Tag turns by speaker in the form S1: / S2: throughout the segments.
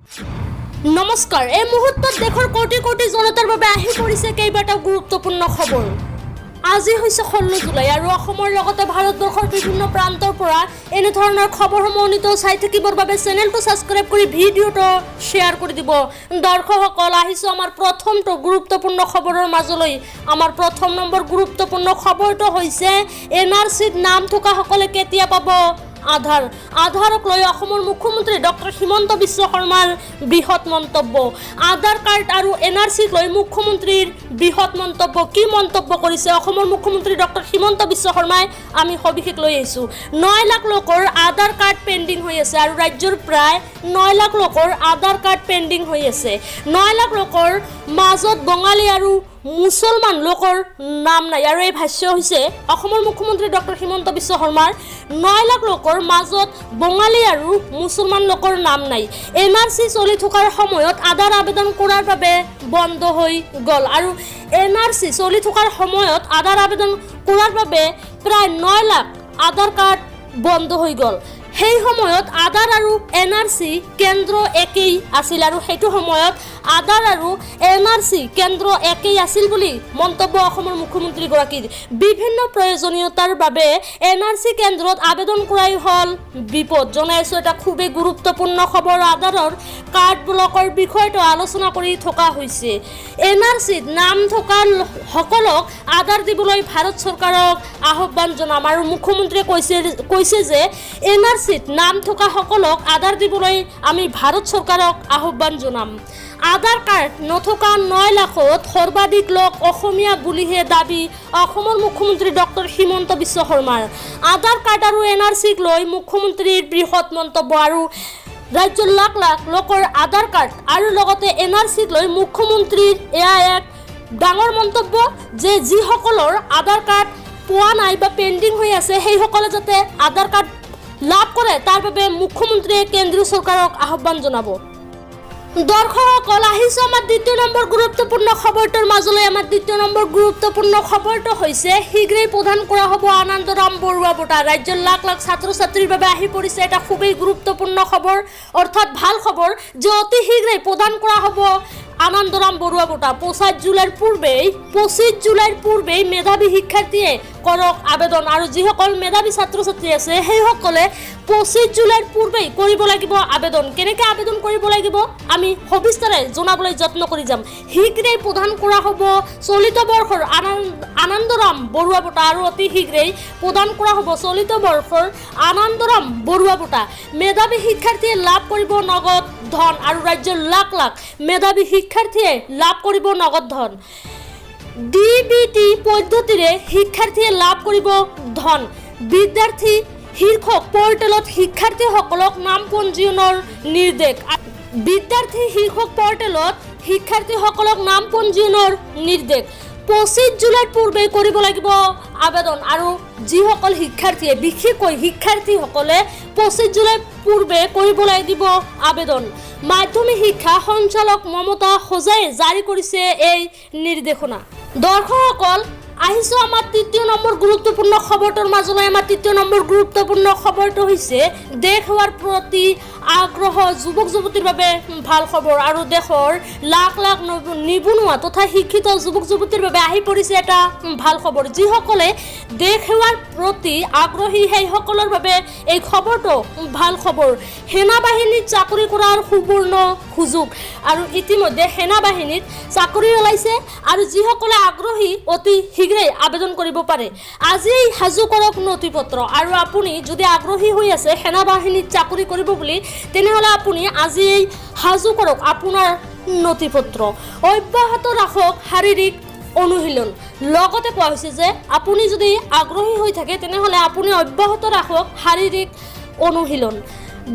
S1: নমস্কাৰ এই মুহূৰ্তত দেশৰ কোটি কোটি জনতাৰ বাবে আহি পৰিছে কেইবাটাও গুৰুত্বপূৰ্ণ খবৰ। আজি হৈছে 16 জুলাই আৰু অসমৰ লগতে ভাৰতবৰ্ষৰ বিভিন্ন প্ৰান্তৰ পৰা এনে ধৰণৰ খবৰসমূহ নিতৌ চাই থাকিবৰ বাবে চেনেলটো সাবস্ক্ৰাইব কৰি ভিডিঅটো শ্বেয়াৰ কৰি দিব। দৰ্শকসকল আহিছো আমাৰ প্ৰথমটো গুৰুত্বপূৰ্ণ খবৰৰ মাজলৈ। আমাৰ প্ৰথম নম্বৰ গুৰুত্বপূৰ্ণ খবৰটো হৈছে এনআৰচিত নাম থকা সকলে কেতিয়া পাব আধাৰক লৈ অসমৰ মুখ্যমন্ত্ৰী ডক্টৰ হিমন্ত বিশ্ব শৰ্মাৰ বৃহৎ মন্তব্য। আধাৰ কাৰ্ড আৰু এনআৰচিক লৈ মুখ্যমন্ত্ৰীৰ বৃহৎ মন্তব্য। কি মন্তব্য কৰিছে অসমৰ মুখ্যমন্ত্ৰী ডক্টৰ হিমন্ত বিশ্ব শৰ্মাই আমি সবিশেষ লৈ আহিছোঁ। 9 লাখ লোকৰ আধাৰ কাৰ্ড পেণ্ডিং হৈ আছে আৰু ৰাজ্যৰ প্ৰায় 9 লাখ লোকৰ আধাৰ কাৰ্ড পেণ্ডিং হৈ আছে। 9 লাখ লোকৰ মাজত বঙালী আৰু মুছলমান লোকৰ নাম নাই আৰু এই ভাষ্য হৈছে অসমৰ মুখ্যমন্ত্ৰী ডক্টৰ হিমন্ত বিশ্ব শৰ্মাৰ। 9 লাখ লোকৰ মাজত বঙালী আৰু মুছলমান লোকৰ নাম নাই। এনআৰচি চলি থকাৰ সময়ত আধাৰ আবেদন কৰাৰ বাবে বন্ধ হৈ গ'ল আৰু এনআৰচি চলি থকাৰ সময়ত আধাৰ আবেদন কৰাৰ বাবে প্ৰায় 9 লাখ আধাৰ কাৰ্ড বন্ধ হৈ গ'ল। সেই সময়ত আধাৰ আৰু এনআৰচি কেন্দ্ৰ একেই আছিল আৰু সেইটো সময়ত আধাৰ আৰু এনআৰচি কেন্দ্ৰ একেই আছিল বুলি মন্তব্য অসমৰ মুখ্যমন্ত্ৰীগৰাকীৰ। বিভিন্ন প্ৰয়োজনীয়তাৰ বাবে এনআৰচি কেন্দ্ৰত আবেদন কৰাই হ'ল বিপদ। জনাইছোঁ এটা খুবেই গুৰুত্বপূৰ্ণ খবৰ। আধাৰৰ কাৰ্ড ব্লকৰ বিষয়টো আলোচনা কৰি থকা হৈছে। এনআৰচিত নাম থকা সকলক আধাৰ দিবলৈ ভাৰত চৰকাৰক আহ্বান জনাম আৰু মুখ্যমন্ত্ৰীয়ে কৈছে যে এনআৰচিত নাম থকা সকলক আধাৰ দিবলৈ আমি ভাৰত চৰকাৰক আহ্বান জনাম। আধাৰ কাৰ্ড নথকা 9 লাখত সৰ্বাধিক লোক অসমীয়া বুলিহে দাবী অসমৰ মুখ্যমন্ত্ৰী ডক্টৰ হিমন্ত বিশ্ব শৰ্মাৰ। আধাৰ কাৰ্ড আৰু এনআৰচিক লৈ মুখ্যমন্ত্ৰীৰ বৃহৎ মন্তব্য আৰু ৰাজ্যৰ লাখ লাখ লোকৰ আধাৰ কাৰ্ড আৰু লগতে এনআৰচিক লৈ মুখ্যমন্ত্ৰীৰ এয়া এক ডাঙৰ মন্তব্য যে যিসকলৰ আধাৰ কাৰ্ড পোৱা নাই বা পেণ্ডিং হৈ আছে সেইসকলে যাতে আধাৰ কাৰ্ড লাভ কৰে তাৰ বাবে মুখ্যমন্ত্ৰীয়ে কেন্দ্ৰীয় চৰকাৰক আহ্বান জনাব। দৰ্শকসকল আহিছোঁ আমাৰ দ্বিতীয় নম্বৰ গুৰুত্বপূৰ্ণ খবৰটোৰ মাজলৈ। আমাৰ দ্বিতীয় নম্বৰ গুৰুত্বপূৰ্ণ খবৰটো হৈছে শীঘ্ৰেই প্ৰদান কৰা হ'ব আনন্দৰাম বৰুৱা বঁটা। ৰাজ্যৰ লাখ লাখ ছাত্ৰ ছাত্ৰীৰ বাবে আহি পৰিছে এটা খুবেই গুৰুত্বপূৰ্ণ খবৰ, অৰ্থাৎ ভাল খবৰ যে অতি শীঘ্ৰেই প্ৰদান কৰা হ'ব আনন্দৰাম বৰুৱা বঁটা। 25 জুলাইৰ পূৰ্বেই মেধাৱী শিক্ষাৰ্থীয়ে কৰক আবেদন আৰু যিসকল মেধাৱী ছাত্ৰ ছাত্ৰী আছে সেইসকলে 25 জুলাইৰ পূৰ্বেই কৰিব লাগিব আবেদন। কেনেকৈ আবেদন কৰিব লাগিব আমি সবিস্তাৰে জনাবলৈ যত্ন কৰি যাম। শীঘ্ৰেই প্ৰদান কৰা হ'ব চলিত বৰ্ষৰ আনন্দৰাম বৰুৱা বঁটা আৰু অতি শীঘ্ৰেই প্ৰদান কৰা হ'ব চলিত বৰ্ষৰ আনন্দৰাম বৰুৱা বঁটা। মেধাৱী শিক্ষাৰ্থীয়ে লাভ কৰিব নগদ ধন আৰু ৰাজ্যৰ লাখ লাখ মেধাৱী শিক্ষাৰ্থীয়ে লাভ কৰিব নগদ ধন। ডিবিটি পদ্ধতিৰে শিক্ষাৰ্থীয়ে লাভ কৰিব ধন। বিদ্যাৰ্থী শীৰ্ষক পৰ্টেলত শিক্ষাৰ্থীসকলক নাম পঞ্জীয়নৰ নিৰ্দেশ। বিদ্যাৰ্থী শীৰ্ষক পৰ্টেলত শিক্ষাৰ্থীসকলক নাম পঞ্জীয়নৰ নিৰ্দেশ। 25 জুলাইৰ পূৰ্বে কৰিব লাগিব আবেদন আৰু যিসকল শিক্ষাৰ্থীয়ে বিশেষকৈ শিক্ষাৰ্থীসকলে 25 জুলাইৰ পূৰ্বে কৰিব লাগিব আবেদন। মাধ্যমিক শিক্ষা সঞ্চালক মমতা সজায়ে জাৰি কৰিছে এই নিৰ্দেশনা। দৰ্শকসকল আহিছোঁ আমাৰ তৃতীয় নম্বৰ গুৰুত্বপূৰ্ণ খবৰটোৰ মাজলৈ। আমাৰ তৃতীয় নম্বৰ গুৰুত্বপূৰ্ণ খবৰটো হৈছে দেশ সেৱাৰ প্ৰতি আগ্ৰহ যুৱক যুৱতীৰ বাবে ভাল খবৰ আৰু দেশৰ লাখ লাখ নিবনুৱা তথা শিক্ষিত যুৱক যুৱতীৰ বাবে আহি পৰিছে এটা ভাল খবৰ। যিসকলে দেশ সেৱাৰ প্ৰতি আগ্ৰহী সেইসকলৰ বাবে এই খবৰটো ভাল খবৰ। সেনা বাহিনীত চাকৰি কৰাৰ সুবৰ্ণ সুযোগ আৰু ইতিমধ্যে সেনা বাহিনীত চাকৰি ওলাইছে আৰু যিসকলে আগ্ৰহী অতি শীঘ্ৰেই আবেদন কৰিব পাৰে। আজিয়েই সাজু কৰক নথি পত্ৰ আৰু আপুনি যদি আগ্ৰহী হৈ আছে সেনা বাহিনীত চাকৰি কৰিব বুলি তেনেহ'লে আপুনি আজিয়েই সাজু কৰক আপোনাৰ নথি পত্ৰ। অব্যাহত ৰাখক শাৰীৰিক অনুশীলন। লগতে কোৱা হৈছে যে আপুনি যদি আগ্ৰহী হৈ থাকে তেনেহ'লে আপুনি অব্যাহত ৰাখক শাৰীৰিক অনুশীলন।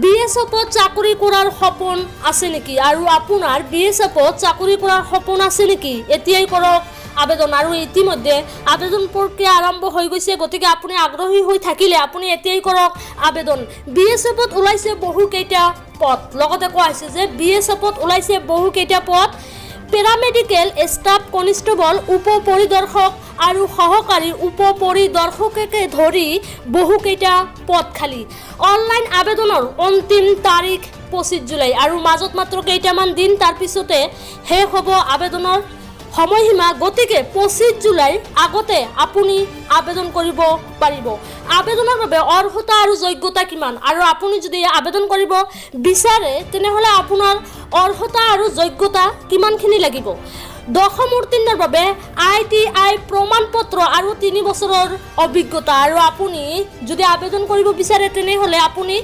S1: বিএছএফত চাকৰি কৰাৰ সপোন আছে নেকি আৰু আপোনাৰ বিএছএফত চাকৰি কৰাৰ সপোন আছে নেকি এতিয়াই কৰক আবেদন আৰু ইতিমধ্যে আবেদন প্ৰক্ৰিয়া আৰম্ভ হৈ গৈছে। গতিকে আপুনি আগ্ৰহী হৈ থাকিলে আপুনি এতিয়াই কৰক আবেদন। বিএছএফত ওলাইছে বহুকেইটা পদ। লগতে কোৱা হৈছে যে বিএছএফত ওলাইছে বহুকেইটা পদ। পেৰামেডিকেল ষ্টাফ কনষ্টেবল উপ পৰিদৰ্শক আৰু সহকাৰী উপ পৰিদৰ্শককে ধৰি বহুকেইটা পদ খালী। অনলাইন আবেদনৰ অন্তিম তাৰিখ 25 জুলাই আৰু মাজত মাত্ৰ কেইটামান দিন তাৰ পিছতে শেষ হ'ব আবেদনৰ সময়সীমা। গতিকে 25 জুলাইৰ আগতে আপুনি আবেদন কৰিব পাৰিব। আবেদনৰ বাবে অৰ্হতা আৰু যোগ্যতা কিমান, আৰু আপুনি যদি আবেদন কৰিব বিচাৰে তেনেহ'লে আপোনাৰ অৰ্হতা আৰু যোগ্যতা কিমানখিনি লাগিব। দশম উত্তীৰ্ণৰ বাবে ITI প্ৰমাণপত্ৰ আৰু 3 বছৰৰ অভিজ্ঞতা, আৰু আপুনি যদি আবেদন কৰিব বিচাৰে তেনেহ'লে আপুনি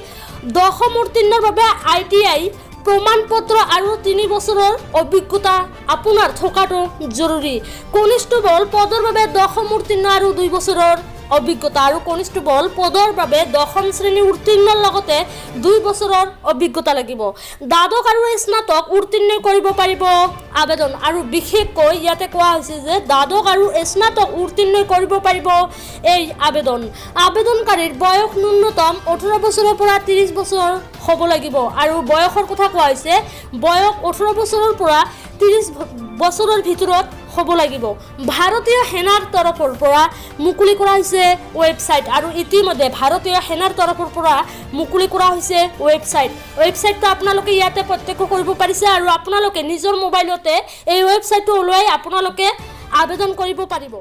S1: দশম উত্তীৰ্ণৰ বাবে ITI প্ৰমাণপত্ৰ আৰু 3 বছৰৰ অভিজ্ঞতা আপোনাৰ থকাটো জৰুৰী। কনিষ্টেবল পদৰ বাবে দশম উত্তীৰ্ণ আৰু 2 বছৰৰ অভিজ্ঞতা, আৰু কনিষ্টেবল পদৰ বাবে দশম শ্ৰেণী উত্তীৰ্ণৰ লগতে 2 বছৰৰ অভিজ্ঞতা লাগিব। দ্বাদশ আৰু স্নাতক উত্তীৰ্ণ কৰিব পাৰিব আবেদন, আৰু বিশেষকৈ ইয়াতে কোৱা হৈছে যে দ্বাদশ আৰু স্নাতক উত্তীৰ্ণ কৰিব পাৰিব এই আবেদন। আবেদনকাৰীৰ বয়স ন্যূনতম 18 বছৰৰ পৰা 30 বছৰ হ'ব লাগিব, আৰু বয়সৰ কথা কোৱা হৈছে বয়স 18 বছৰৰ পৰা 30 বছৰৰ ভিতৰত হ'ব লাগিব। ভাৰতীয় সেনাৰ তৰফৰ পৰা মুকলি কৰা হৈছে ৱেবছাইট, আৰু ইতিমধ্যে ভাৰতীয় সেনাৰ তৰফৰ পৰা মুকলি কৰা হৈছে ৱেবছাইটটো আপোনালোকে ইয়াতে প্ৰত্যক্ষ কৰিব পাৰিছে, আৰু আপোনালোকে নিজৰ মোবাইলতে এই ৱেবছাইটটো ওলাই আপোনালোকে আবেদন কৰিব পাৰিব।